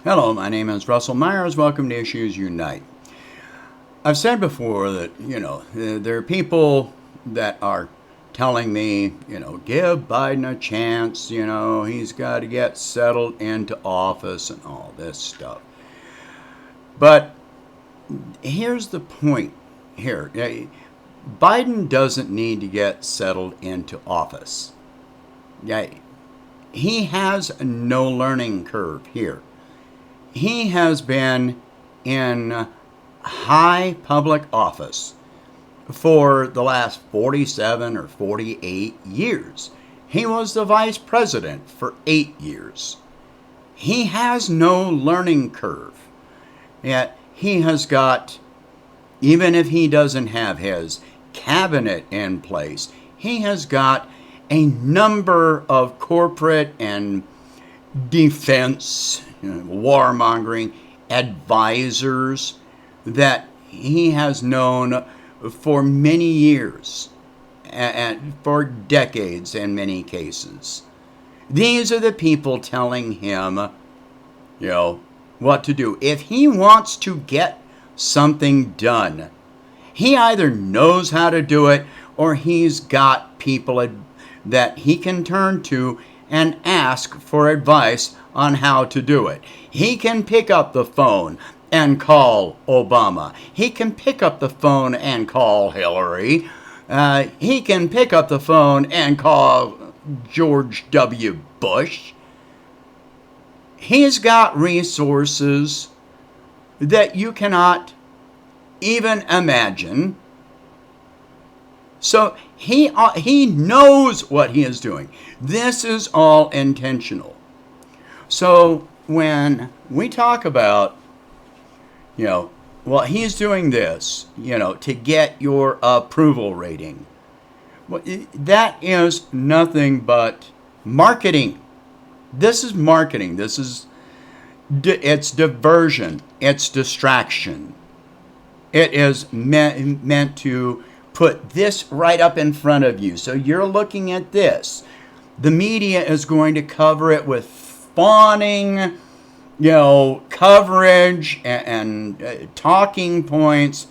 Hello, my name is Russell Myers. Welcome to Issues Unite. I've said before that, there are people that are telling me, give Biden a chance, he's got to get settled into office and all this stuff. But here's the point here. Biden doesn't need to get settled into office. He has no learning curve here. He has been in high public office for the last 47 or 48 years. He was the vice president for 8 years. He has no learning curve. Yet he has got, even if he doesn't have his cabinet in place, he has got a number of corporate and defense, warmongering advisors that he has known for many years and for decades in many cases. These are the people telling him, what to do. If he wants to get something done, he either knows how to do it or he's got people that he can turn to and ask for advice on how to do it. He can pick up the phone and call Obama. He can pick up the phone and call Hillary. He can pick up the phone and call George W. Bush. He's got resources that you cannot even imagine. So he knows what he is doing. This is all intentional. So when we talk about, he's doing this, to get your approval rating, well, that is nothing but marketing. This is marketing. It's diversion. It's distraction. It is meant to put this right up in front of you. So you're looking at this. The media is going to cover it with fawning, coverage and talking points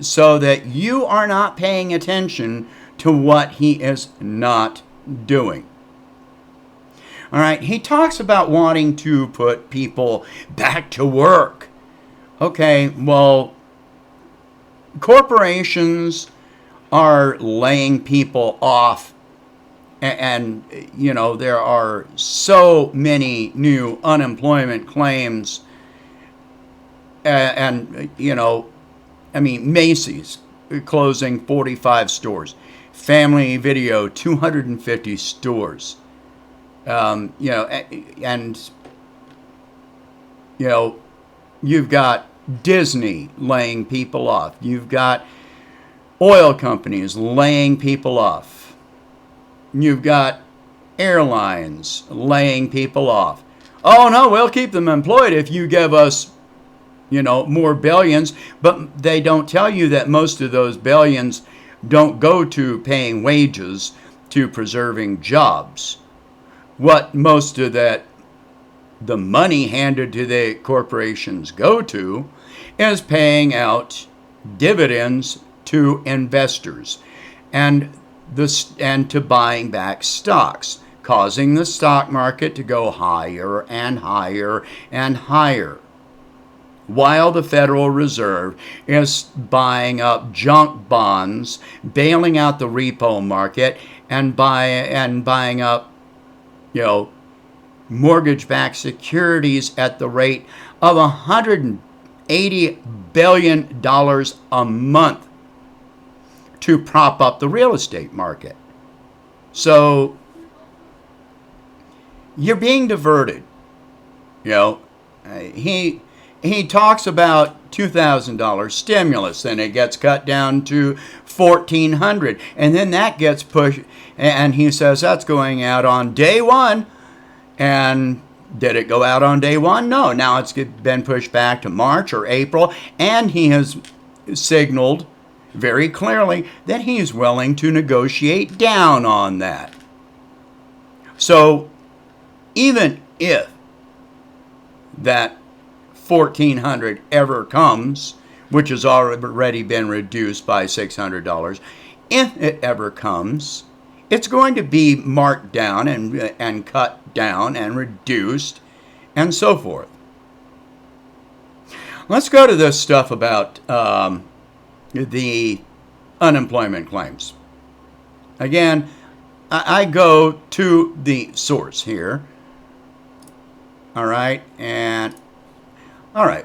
so that you are not paying attention to what he is not doing. All right, he talks about wanting to put people back to work. Okay, well, corporations are laying people off, and there are so many new unemployment claims, and Macy's closing 45 stores, Family Video 250 stores, you've got Disney laying people off. You've got oil companies laying people off. You've got airlines laying people off. Oh, no, we'll keep them employed if you give us, more billions. But they don't tell you that most of those billions don't go to paying wages, to preserving jobs. What most of the money handed to the corporations go to is paying out dividends to investors and to buying back stocks, causing the stock market to go higher and higher and higher, while the Federal Reserve is buying up junk bonds, bailing out the repo market, and buying up, mortgage-backed securities at the rate of $180 billion a month to prop up the real estate market. So you're being diverted. He talks about $2,000 stimulus, and it gets cut down to $1,400, and then that gets pushed, and he says that's going out on day one. And did it go out on day one? No. Now it's been pushed back to March or April, and he has signaled very clearly that he is willing to negotiate down on that. So even if that 1,400 ever comes, which has already been reduced by $600, if it ever comes, it's going to be marked down and cut down and reduced and so forth. Let's go to this stuff about the unemployment claims. Again, I go to the source here. All right,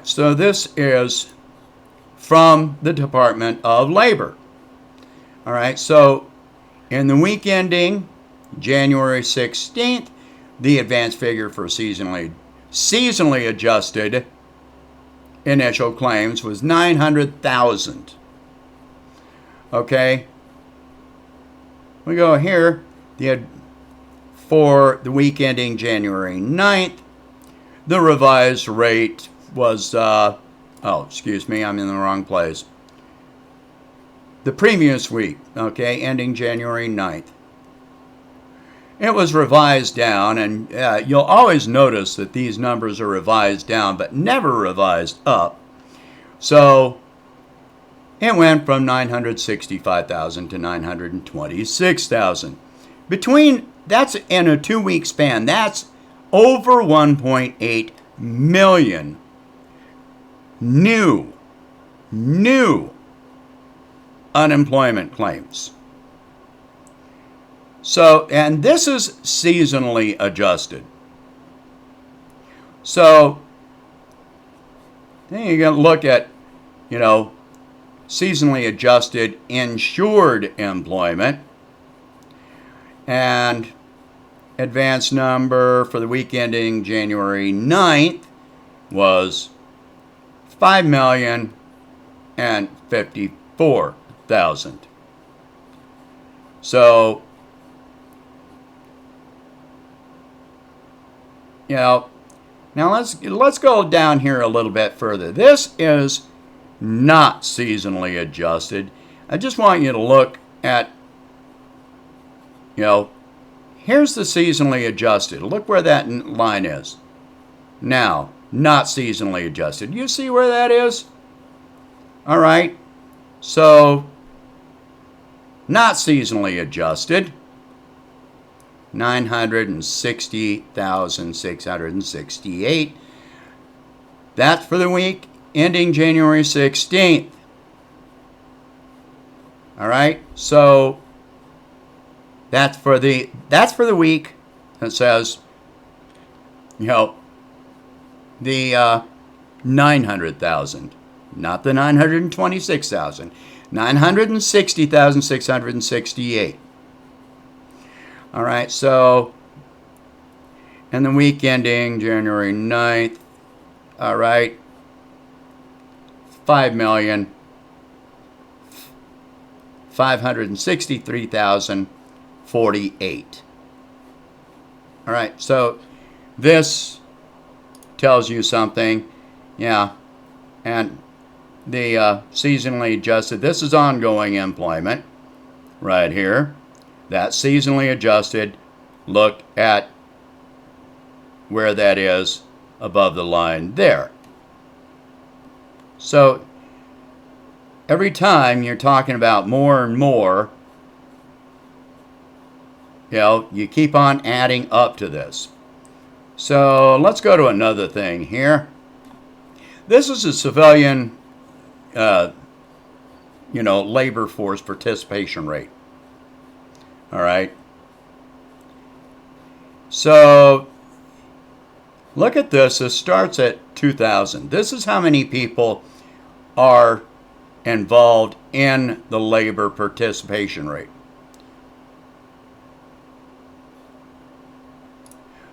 so this is from the Department of Labor. All right, so in the week ending January 16th, the advance figure for seasonally adjusted initial claims was 900,000. Okay, we go here. For the week ending January 9th, the revised rate was, excuse me, I'm in the wrong place. The previous week, okay, ending January 9th, it was revised down, and you'll always notice that these numbers are revised down, but never revised up. So it went from 965,000 to 926,000. That's in a 2-week span. That's over 1.8 million new unemployment claims. So, and this is seasonally adjusted. So, then you're going to look at, seasonally adjusted insured employment. And advance number for the week ending January 9th was 5,054,000. So, now let's go down here a little bit further. This is not seasonally adjusted. I just want you to look at, here's the seasonally adjusted. Look where that line is. Now, not seasonally adjusted. You see where that is? All right. So, not seasonally adjusted, 960,668. That's for the week ending January 16th. All right. So that's for the week that says, the 900,000, not the 926,000, 960,668. All right, so, and the week ending January 9th, all right, 5,563,048. All right, so this tells you something, yeah, and the seasonally adjusted, this is ongoing employment right here. That's seasonally adjusted. Look at where that is above the line there. So every time you're talking about more and more, you keep on adding up to this. So let's go to another thing here. This is a civilian, labor force participation rate. All right. So look at this. This starts at 2,000. This is how many people are involved in the labor participation rate.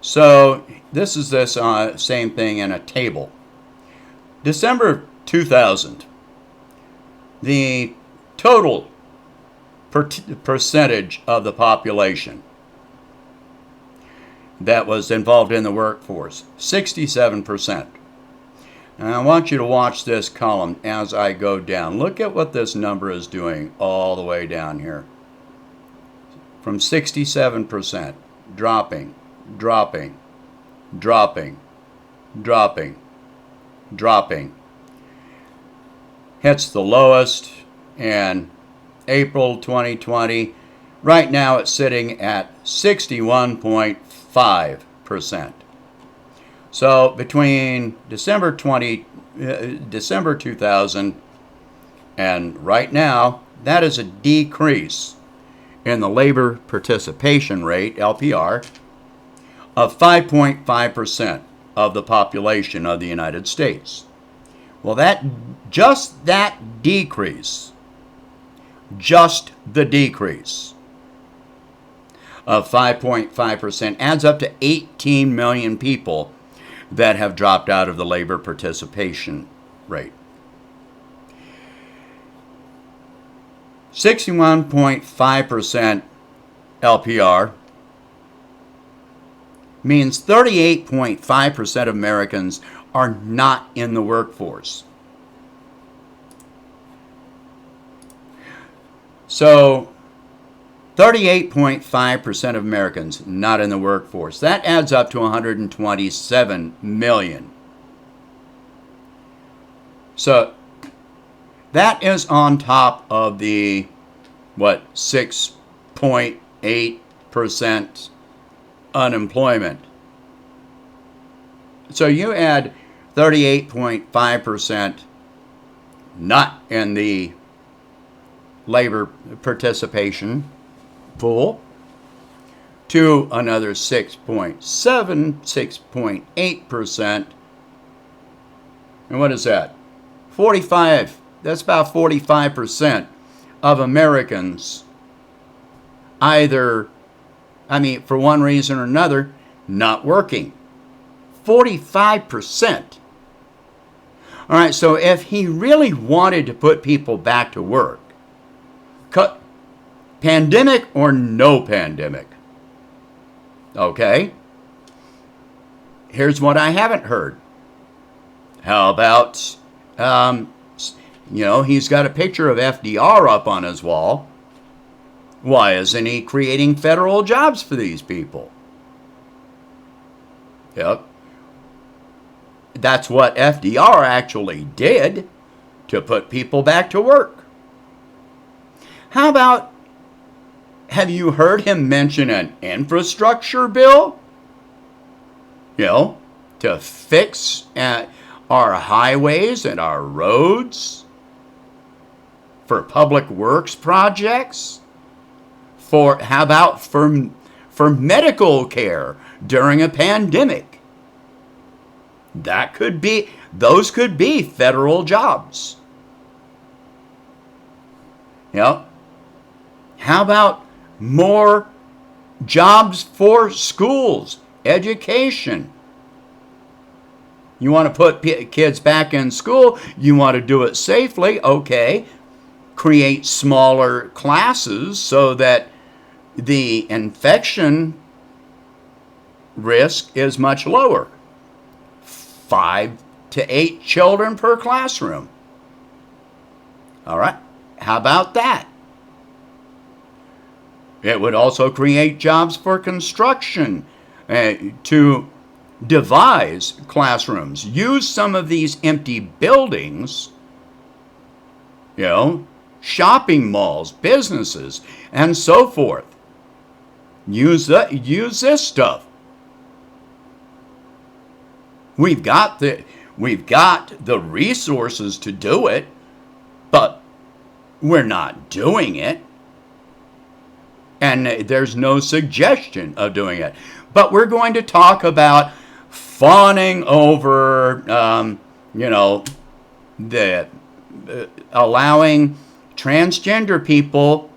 So this is this same thing in a table. December 2000, the total percentage of the population that was involved in the workforce, 67%. And I want you to watch this column as I go down. Look at what this number is doing all the way down here. From 67%, dropping, dropping, dropping. Hits the lowest in April 2020. Right now it's sitting at 61.5%. So between December 2000 and right now, that is a decrease in the labor participation rate, LPR, of 5.5% of the population of the United States. Well, that decrease, just the decrease of 5.5% adds up to 18 million people that have dropped out of the labor participation rate. 61.5% LPR means 38.5% of Americans are not in the workforce. So 38.5% of Americans not in the workforce. That adds up to 127 million. So that is on top of the, 6.8% unemployment. So you add 38.5% not in the labor participation pool to another 6.7, 6.8%. And what is that? 45. That's about 45% of Americans either, for one reason or another, not working. 45%. All right, so if he really wanted to put people back to work, pandemic or no pandemic, okay? Here's what I haven't heard. How about, he's got a picture of FDR up on his wall. Why isn't he creating federal jobs for these people? Yep. That's what FDR actually did to put people back to work. How about, have you heard him mention an infrastructure bill? To fix our highways and our roads, for public works projects, how about for medical care during a pandemic? Those could be federal jobs. How about more jobs for schools, education? You want to put kids back in school, you want to do it safely, okay. Create smaller classes so that the infection risk is much lower. 5 to 8 children per classroom. All right, how about that? It would also create jobs for construction to devise classrooms. Use some of these empty buildings, shopping malls, businesses, and so forth. Use this stuff. We've got the resources to do it, but we're not doing it. And there's no suggestion of doing it. But we're going to talk about fawning over, allowing transgender people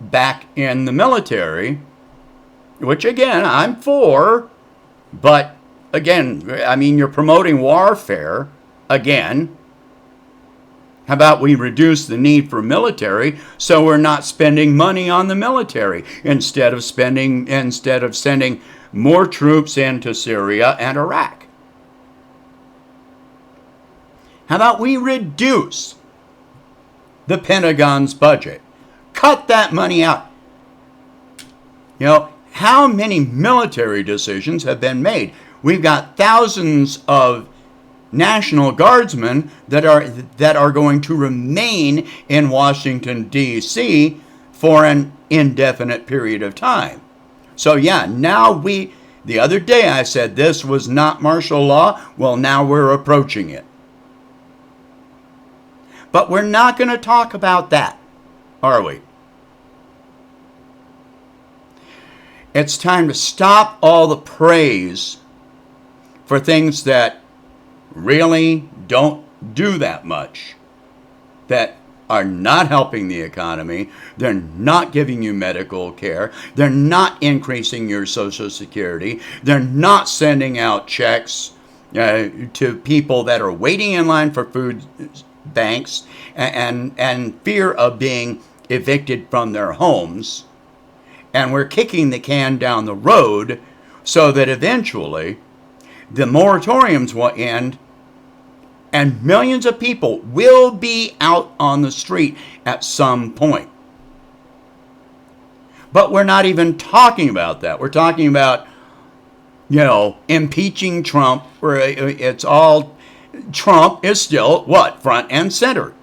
back in the military, which again, I'm for, but again, you're promoting warfare again. How about we reduce the need for military so we're not spending money on the military instead of sending more troops into Syria and Iraq? How about we reduce the Pentagon's budget? Cut that money out. How many military decisions have been made We've got thousands of National Guardsmen that are going to remain in Washington, D.C. for an indefinite period of time. So yeah, the other day I said this was not martial law. Well, now we're approaching it. But we're not going to talk about that, are we? It's time to stop all the praise for things that really don't do that much, that are not helping the economy. They're not giving you medical care. They're not increasing your Social Security. They're not sending out checks to people that are waiting in line for food banks and fear of being evicted from their homes. And we're kicking the can down the road so that eventually the moratoriums will end and millions of people will be out on the street at some point. But we're not even talking about that. We're talking about, impeaching Trump. Trump is still what? Front and center.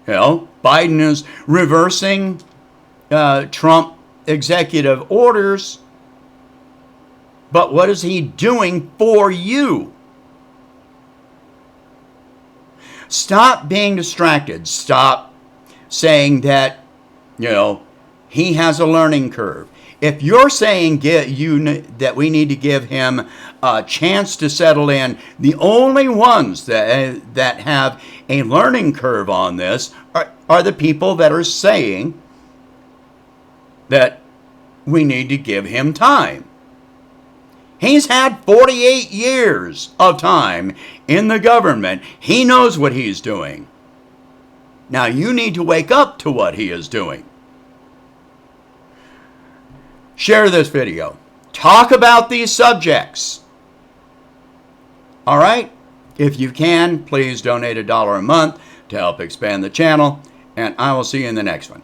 Biden is reversing Trump executive orders. But what is he doing for you? Stop being distracted. Stop saying that, he has a learning curve. If you're saying that we need to give him a chance to settle in, the only ones that have a learning curve on this are the people that are saying that we need to give him time. He's had 48 years of time in the government. He knows what he's doing. Now you need to wake up to what he is doing. Share this video. Talk about these subjects. All right? If you can, please donate $1 a month to help expand the channel, and I will see you in the next one.